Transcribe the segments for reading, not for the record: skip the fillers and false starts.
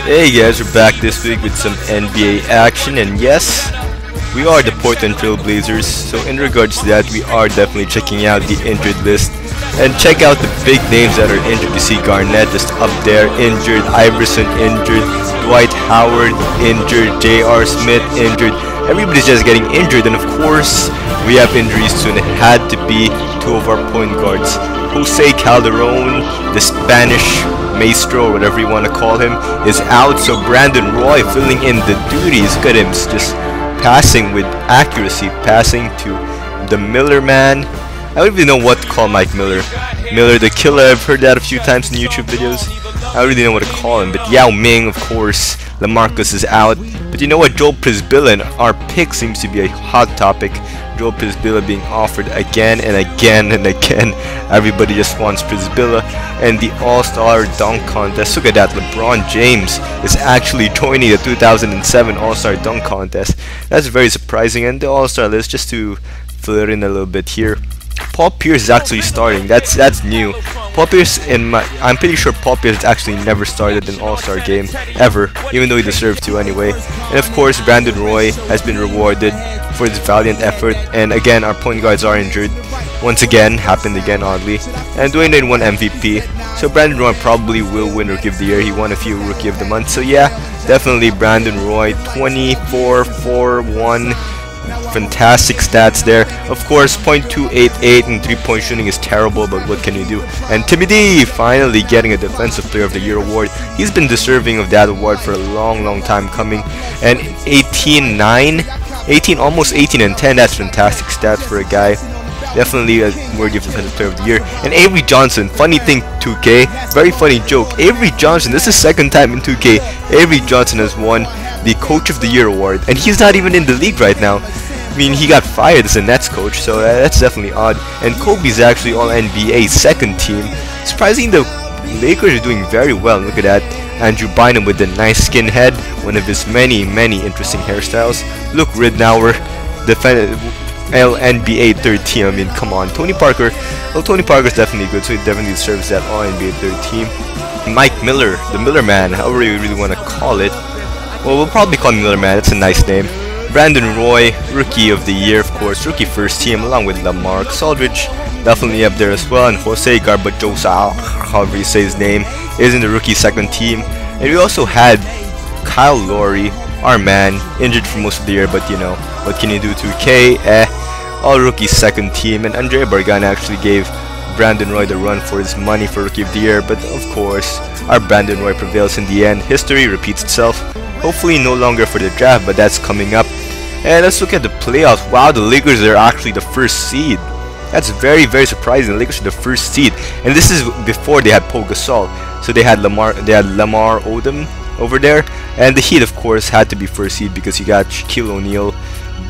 Hey guys, we're back this week with some NBA action, and yes, we are the Portland Trail Blazers. So in regards to that, we are definitely checking out the injured list and check out the big names that are injured. You see Garnett just up there, injured, Iverson injured, Dwight Howard injured, J.R. Smith injured. Everybody's just getting injured, and of course, we have injuries soon. It had to be two of our point guards. Jose Calderon, the Spanish maestro, or whatever you want to call him, is out, so Brandon Roy filling in the duties. Look at him, just passing with accuracy, passing to the Miller man. I don't even know what to call Mike Miller. Miller the Killer, I've heard that a few times in YouTube videos. I don't really know what to call him, but Yao Ming, of course, LaMarcus is out. But you know what, Joel Prisbilla, our pick seems to be a hot topic. Joel Prisbilla being offered again and again and again. Everybody just wants Prisbilla. And the All-Star Dunk Contest, look at that, LeBron James is actually joining the 2007 All-Star Dunk Contest. That's very surprising. And the All-Star list, just to fill it in a little bit here, Paul Pierce is actually starting. That's new. Paul Pierce, I'm pretty sure Paul Pierce actually never started an All-Star game ever, even though he deserved to anyway. And of course, Brandon Roy has been rewarded for his valiant effort. And again, our point guards are injured. Once again, happened again oddly. And Dwayne Wade won MVP. So Brandon Roy probably will win Rookie of the Year. He won a few Rookie of the Month. So yeah, definitely Brandon Roy, 24, 4, 1. Fantastic stats there. Of course, .288 and 3-point shooting is terrible, but what can you do? And Timmy D finally getting a Defensive Player of the Year award. He's been deserving of that award for a long time coming. And 18, almost 18 and 10. That's fantastic stats for a guy. Definitely a worthy of Defensive Player of the Year. And Avery Johnson, funny thing, 2K, very funny joke. Avery Johnson, this is the second time in 2K, Avery Johnson has won the Coach of the Year award, and he's not even in the league right now. I mean, he got fired as a Nets coach, so that's definitely odd. And Kobe's actually All-NBA second team. Surprising, the Lakers are doing very well. Look at that. Andrew Bynum with the nice skinhead, one of his many interesting hairstyles. Look, Ridnour, All-NBA third team. I mean, come on. Tony Parker, well, Tony Parker's definitely good, so he definitely deserves that All-NBA third team. Mike Miller, the Miller Man, however you really want to call it. Well, we'll probably call him Miller Man, it's a nice name. Brandon Roy, Rookie of the Year, of course, Rookie first team, along with LaMarcus Aldridge, definitely up there as well. And Jose Garbajosa, however you say his name, is in the Rookie second team. And we also had Kyle Lowry, our man, injured for most of the year, but you know, what can you do, 2K? All Rookie second team. And Andre Bargana actually gave Brandon Roy the run for his money for Rookie of the Year, but of course, our Brandon Roy prevails in the end. History repeats itself. Hopefully no longer for the draft, but that's coming up. And let's look at the playoffs. Wow, the Lakers are actually the first seed. That's very surprising. The Lakers are the first seed, and this is before they had Pau Gasol. So they had Lamar Odom over there, and the Heat, of course, had to be first seed because you got Shaquille O'Neal,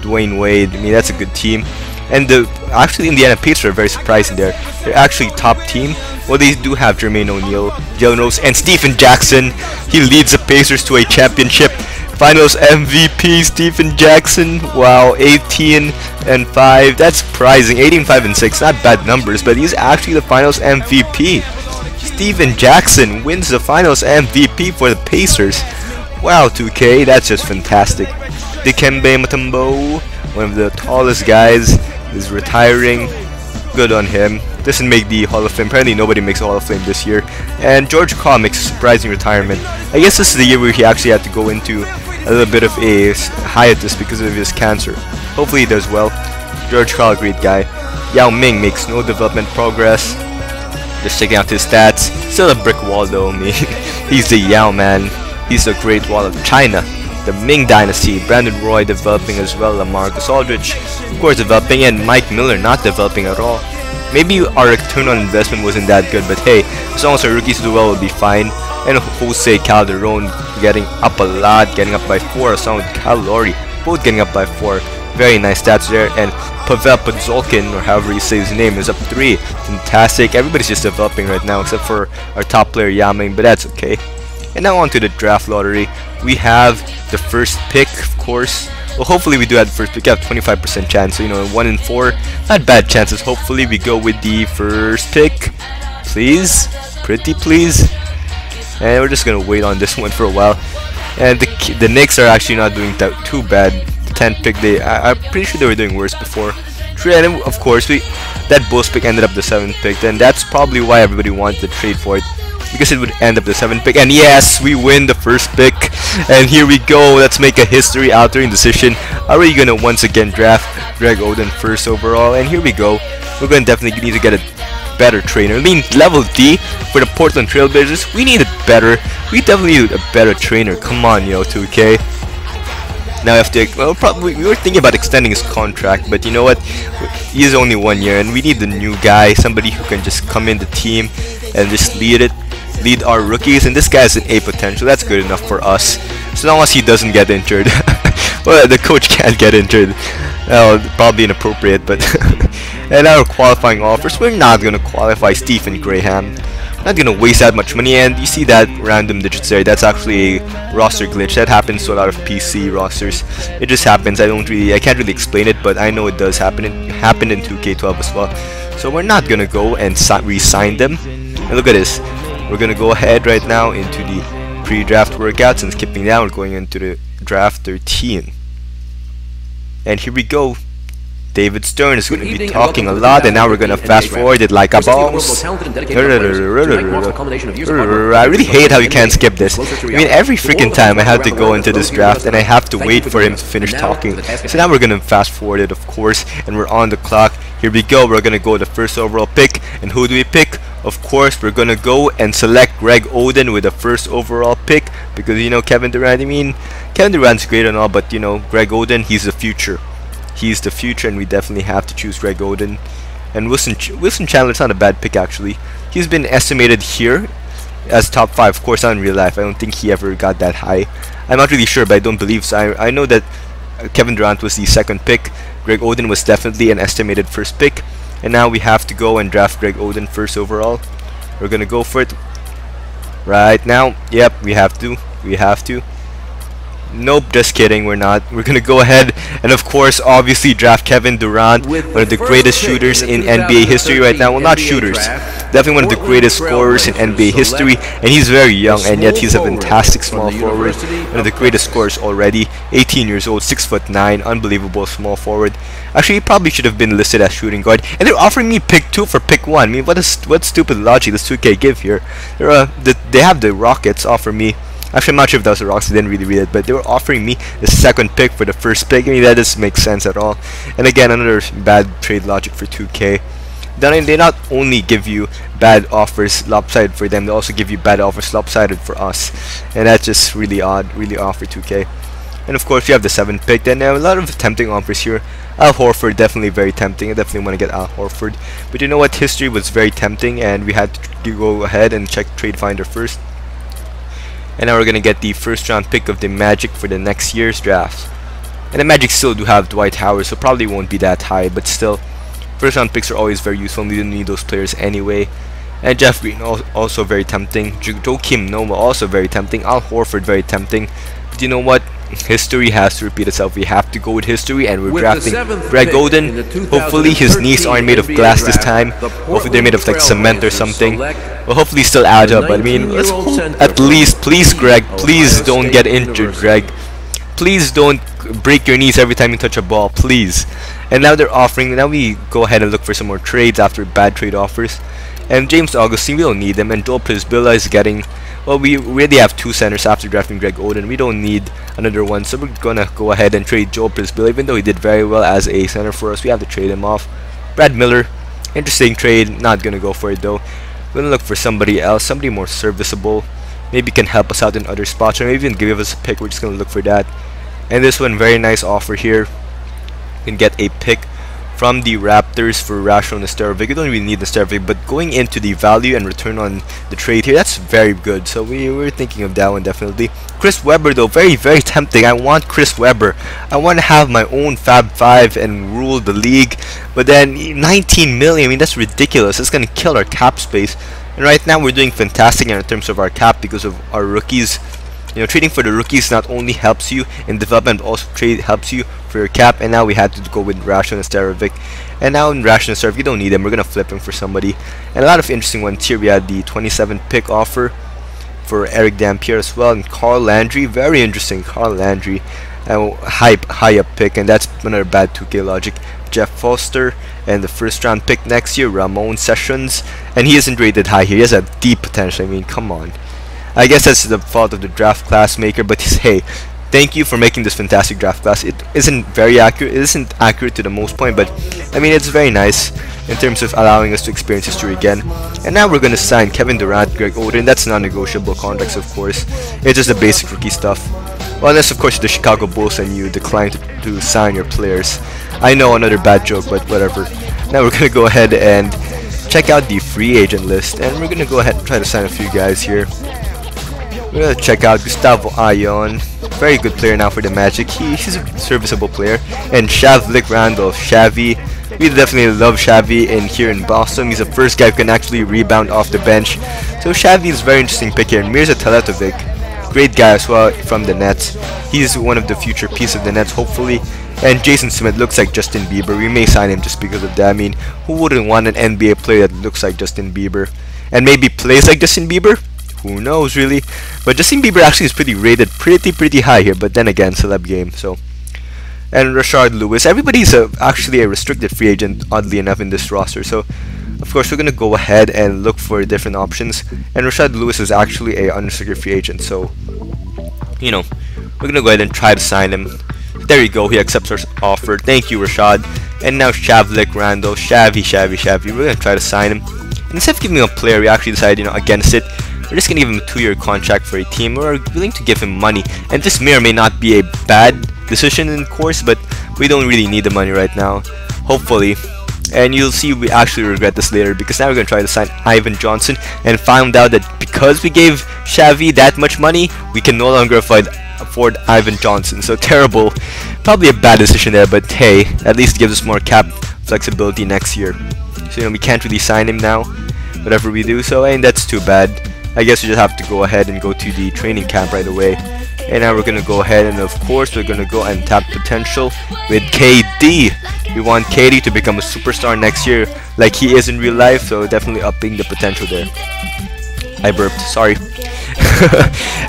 Dwayne Wade. I mean, that's a good team. And actually Indiana Pacers are very surprising there. They're actually top team. Well, they do have Jermaine O'Neal, Jalen Rose, and Stephen Jackson. He leads the Pacers to a championship. Finals MVP, Stephen Jackson. Wow, 18-5. That's surprising. 18-5-6. Not bad numbers, but he's actually the Finals MVP. Stephen Jackson wins the Finals MVP for the Pacers. Wow, 2K, that's just fantastic. Dikembe Mutombo, one of the tallest guys, is retiring. Good on him. Doesn't make the Hall of Fame. Apparently nobody makes the Hall of Fame this year. And George Karl makes a surprising retirement. I guess this is the year where he actually had to go into a little bit of a hiatus because of his cancer. Hopefully he does well. George Karl, great guy. Yao Ming makes no development progress. Just checking out his stats. Still a brick wall though. I mean, he's the Yao man. He's the Great Wall of China. The Ming Dynasty. Brandon Roy developing as well. LaMarcus Aldridge, of course, developing, and Mike Miller not developing at all. Maybe our return on investment wasn't that good, but hey, as long as our rookies do well, we'll be fine. And Jose Calderon getting up a lot, getting up by 4, along with Kyle Lowry, both getting up by 4. Very nice stats there. And Pavel Podzolkin, or however you say his name, is up 3. Fantastic. Everybody's just developing right now, except for our top player Yao Ming, but that's okay. And now on to the draft lottery. We have the first pick, of course. Well, hopefully we do have the first pick. We have 25% chance, so you know, 1 in 4, not bad chances. Hopefully we go with the first pick, please, pretty please. and we're just gonna wait on this one for a while. And the Knicks are actually not doing that too bad. The 10th pick, I'm pretty sure they were doing worse before. True, and of course that Bulls pick ended up the 7th pick, and that's probably why everybody wanted to trade for it, because it would end up the 7th pick. And yes, we win the first pick, and here we go. Let's make a history-altering decision. Are we gonna once again draft Greg Oden first overall? And here we go. We're gonna definitely need to get a better trainer. I mean, level D for the Portland Trailblazers. We need it better. We definitely need a better trainer. Come on, yo, 2K. Now we have to, well, probably we were thinking about extending his contract, but you know what? He is only 1 year, and we need a new guy, somebody who can just come in the team and just lead our rookies. And this guy has an A potential. That's good enough for us, so long as he doesn't get injured. Well, the coach can't get injured. Probably inappropriate, but and our qualifying offers, we're not gonna qualify Stephen Graham. Not gonna waste that much money. And you see that random digits there, that's actually a roster glitch. That happens to a lot of PC rosters. It just happens. I can't really explain it, but I know it does happen. It happened in 2K12 as well. So we're not gonna go and re-sign them. And look at this. We're gonna go ahead right now into the pre-draft workouts, and skipping down, we're going into the draft 13. And here we go. David Stern is going to be talking a lot, and now we're going to fast forward it like a boss. I really hate how you can't skip this. I mean, every freaking time I have to go into this draft and I have to wait for him to finish talking. So now we're going to fast forward it, of course, and we're on the clock. Here we go. We're going to go the first overall pick, and who do we pick? Of course, we're going to go and select Greg Oden with the first overall pick, because, you know, Kevin Durant, I mean, Kevin Durant's great and all, but, you know, Greg Oden, he's the future. He's the future, and we definitely have to choose Greg Oden. And Wilson Chandler's not a bad pick, actually. He's been estimated here as top 5. Of course, not in real life. I don't think he ever got that high. I'm not really sure, but I don't believe so. I know that Kevin Durant was the 2nd pick. Greg Oden was definitely an estimated 1st pick. And now we have to go and draft Greg Oden first overall. We're gonna go for it right now. Yep, we have to. Nope, just kidding, we're not. We're gonna go ahead and, of course, obviously draft Kevin Durant, one of the greatest shooters in NBA history right now. Well, not shooters, definitely one of the greatest scorers in NBA history, and he's very young, and yet he's a fantastic small forward. One of the greatest scorers already. 18 years old, 6'9", unbelievable small forward. Actually, he probably should have been listed as shooting guard, and they're offering me pick 2 for pick 1. I mean, what stupid logic does 2K give here? They have the Rockets offer me. Actually, I'm not sure if that was the Rocks, I didn't really read it, but they were offering me the 2nd pick for the 1st pick. I mean, that doesn't make sense at all. And again, another bad trade logic for 2K. Then they not only give you bad offers lopsided for them, they also give you bad offers lopsided for us. And that's just really odd for 2K. And of course, you have the 7th pick. Then a lot of tempting offers here. Al Horford, definitely very tempting. I definitely want to get Al Horford. But you know what? History was very tempting, and we had to go ahead and check Trade Finder first. And now we're going to get the 1st round pick of the Magic for the next year's draft. And the Magic still do have Dwight Howard, so probably won't be that high, but still, 1st round picks are always very useful, and we don't need those players anyway. And Jeff Green also very tempting. Joakim Noah also very tempting. Al Horford very tempting. But you know what? History has to repeat itself. We have to go with history, and we're drafting Greg Oden. Hopefully his knees aren't made of glass this time. Hopefully they're made of like cement or something. Well, hopefully he's still agile, but I mean, let's hope at least. Please, Greg, please don't get injured, Greg. Please don't break your knees every time you touch a ball, please. And now they're offering, now we go ahead and look for some more trades after bad trade offers. And James Augustine, we don't need them, and Joel Prisbilla is getting, well, we already have 2 centers after drafting Greg Oden. We don't need another one, so we're gonna go ahead and trade Joel Prisbilla. Even though he did very well as a center for us, we have to trade him off. Brad Miller, interesting trade, not gonna go for it though. We're gonna look for somebody else, somebody more serviceable, maybe can help us out in other spots, or maybe even give us a pick. We're just gonna look for that. And this one, very nice offer here. You can get a pick from the Raptors for Rashon Nesterovic. You don't really need Nesterovic, but going into the value and return on the trade here, that's very good. So we were thinking of that one definitely. Chris Webber though, very tempting. I want Chris Webber. I want to have my own Fab 5 and rule the league. But then 19 million, I mean, that's ridiculous. It's gonna kill our cap space. And right now we're doing fantastic in terms of our cap because of our rookies. You know, trading for the rookies not only helps you in development, but also helps you for your cap. And now we had to go with Rashon Nesterovic. And now in Rashon Nesterovic, you don't need him. We're gonna flip him for somebody. And a lot of interesting ones here. We had the 27th pick offer for Eric Dampier as well, and Carl Landry. Very interesting, Carl Landry. High up pick, and that's another bad 2K logic. Jeff Foster, and the first round pick next year, Ramon Sessions, and he isn't rated high here. He has a deep potential. I mean, come on. I guess that's the fault of the draft class maker, but hey, thank you for making this fantastic draft class. It isn't very accurate. It isn't accurate to the most point, but I mean, it's very nice in terms of allowing us to experience history again. And now we're gonna sign Kevin Durant, Greg Oden. That's non-negotiable contracts, of course. It's just the basic rookie stuff. Well, unless of course you're the Chicago Bulls and you decline to sign your players. I know, another bad joke, but whatever. Now we're gonna go ahead and check out the free agent list, and we're gonna go ahead and try to sign a few guys here. We're gonna check out Gustavo Ayon, very good player now for the Magic. He's a serviceable player. And Shavlik Randolph, Shavy. We definitely love Shavy in here in Boston. He's the first guy who can actually rebound off the bench. So Shavy is a very interesting pick here. And Mirza Teletovic, great guy as well from the Nets. He's one of the future pieces of the Nets, hopefully. And Jason Smith looks like Justin Bieber. We may sign him just because of that. I mean, who wouldn't want an NBA player that looks like Justin Bieber? And maybe plays like Justin Bieber? Who knows, really? But Justin Bieber actually is rated pretty high here. But then again, celeb game. So, and Rashard Lewis. Everybody's actually a restricted free agent, oddly enough, in this roster. So, of course, we're gonna go ahead and look for different options. And Rashard Lewis is actually a unrestricted free agent. So, you know, we're gonna go ahead and try to sign him. There you go. He accepts our offer. Thank you, Rashad. And now Shavlik Randall, Shavy. We're gonna try to sign him. And instead of giving him a player, we actually decided, you know, against it. We're just gonna give him a 2-year contract for a team. We're willing to give him money, and this may or may not be a bad decision in course, but we don't really need the money right now, hopefully. And you'll see we actually regret this later, because now we're gonna try to sign Ivan Johnson, and found out that because we gave Shavy that much money, we can no longer afford Ivan Johnson. So terrible, probably a bad decision there, but hey, at least it gives us more cap flexibility next year. So you know, we can't really sign him now, whatever we do. So and that's too bad. I guess we just have to go ahead and go to the training camp right away. And now we're gonna go ahead and of course we're gonna go and tap potential with KD. We want KD to become a superstar next year like he is in real life, so definitely upping the potential there. I burped, sorry.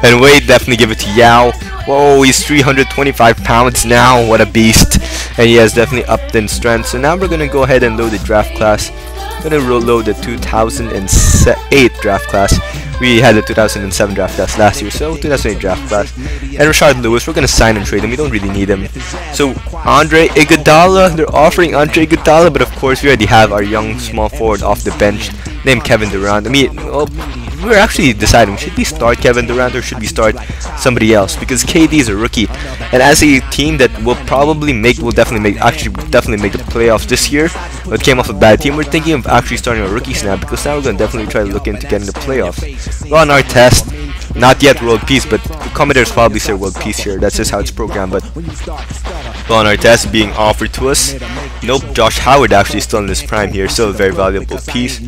And Wade, definitely give it to Yao. Whoa, he's 325 pounds now, what a beast. And he has definitely upped in strength. So now we're gonna go ahead and load the draft class. Gonna load the 2008 draft class. We had the 2007 draft class last year, so 2008 draft class. And Rashard Lewis, we're gonna sign and trade him. We don't really need him. So Andre Iguodala, they're offering Andre Iguodala, but of course we already have our young small forward off the bench named Kevin Durant. I mean, well, we're actually deciding, should we start Kevin Durant or should we start somebody else? Because KD is a rookie, and as a team that will definitely make the playoffs this year, but came off a bad team, we're thinking of actually starting a rookie snap, because now we're going to definitely try to look into getting the playoffs. We're on our test, not yet world peace, but the Commodores probably say world peace here. That's just how it's programmed. But we're on our test being offered to us. Nope, Josh Howard actually still in his prime here, still a very valuable piece,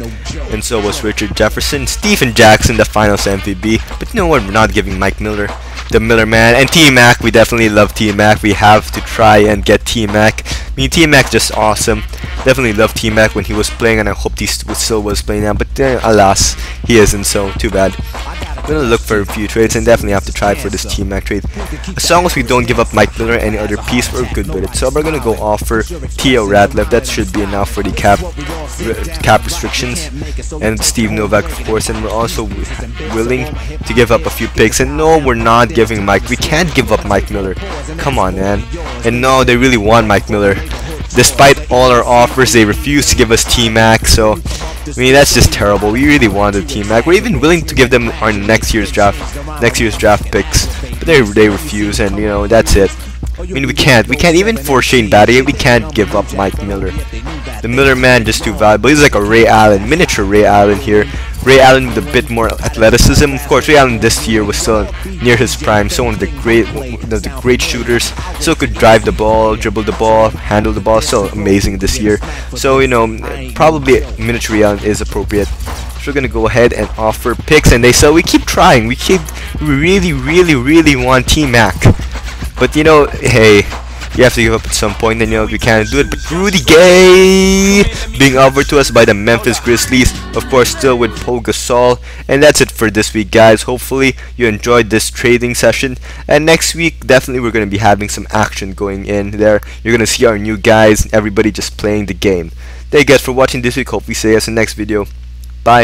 and so was Richard Jefferson. Stephen Jackson, the Finals MVP, but you know what? We're not giving Mike Miller, the Miller Man, and T-Mac. We definitely love T-Mac. We have to try and get T-Mac. I mean, T-Mac just awesome. Definitely loved T-Mac when he was playing, and I hoped he still was playing now. But alas, he isn't. So too bad. I'm gonna look for a few trades and definitely have to try for this T-Mac trade. As long as we don't give up Mike Miller or any other piece, we're good with it. So we're gonna go offer Theo Ratliff. That should be enough for the cap restrictions. And Steve Novak, of course. And we're also willing to give up a few picks. And no, we're not giving Mike. We can't give up Mike Miller. Come on, man. And no, they really want Mike Miller. Despite all our offers, they refuse to give us T-Mac. So I mean, that's just terrible. We really wanted T-Mac. We're even willing to give them our next year's draft picks, but they refuse, and you know, that's it. I mean, we can't even for Shane Battier, we can't give up Mike Miller. The Miller Man just too valuable. He's like a Ray Allen, miniature Ray Allen here. Ray Allen with a bit more athleticism. Of course, Ray Allen this year was still near his prime. So one of the great shooters. Still could drive the ball, dribble the ball, handle the ball. Still amazing this year. So you know, probably miniature Ray Allen is appropriate. So we're gonna go ahead and offer picks, and we keep trying. We really want T-Mac. But you know, hey, You have to give up at some point, and you know we can't do it. But Rudy Gay being offered to us by the Memphis Grizzlies, of course, still with Paul Gasol. And that's it for this week, guys. Hopefully you enjoyed this trading session, and next week definitely we're going to be having some action going in there. You're going to see our new guys, everybody just playing the game. Thank you guys for watching this week. Hope we see us in the next video. Bye.